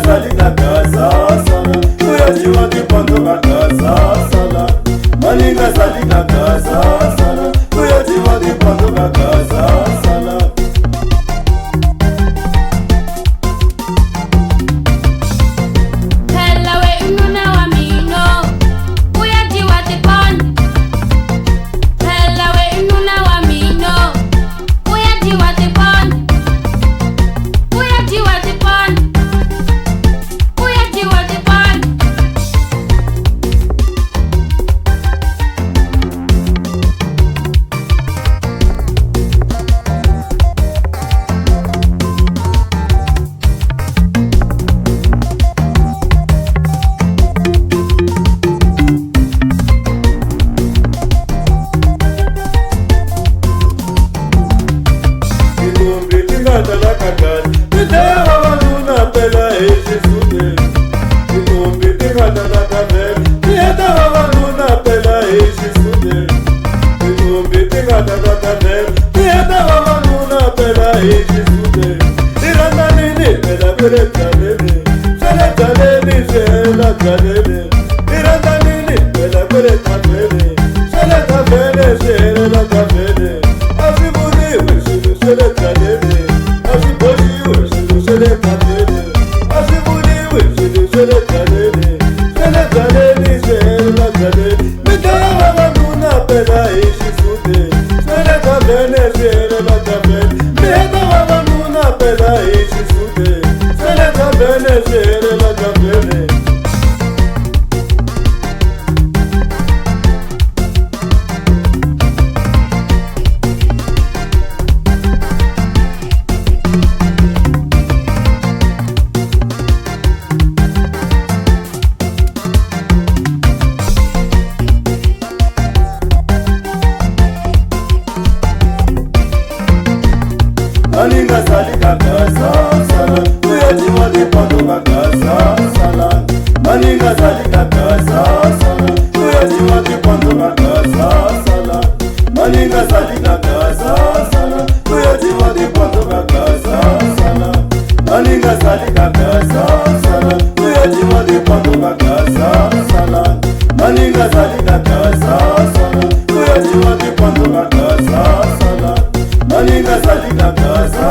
zali kakaza sala, kuyajiwa kipondo kakaza sala. Maninga zali kakaza sala, kuyajiwa kipondo kakaza sala. Maninga zali kakaza sala, kuyajiwa kipondo kakaza sala. Maninga zali kakaza sala, kuyajiwa kipondo kakaza sala. Maninga zali kakaza sala, kuyajiwa kipondo kakaza sala. Maninga zali kakaza sala, kuyajiwa kipondo kakaza sala. Maninga zali kakaza sala, kuyajiwa kipondo kakaza sala. Maninga zali kakaza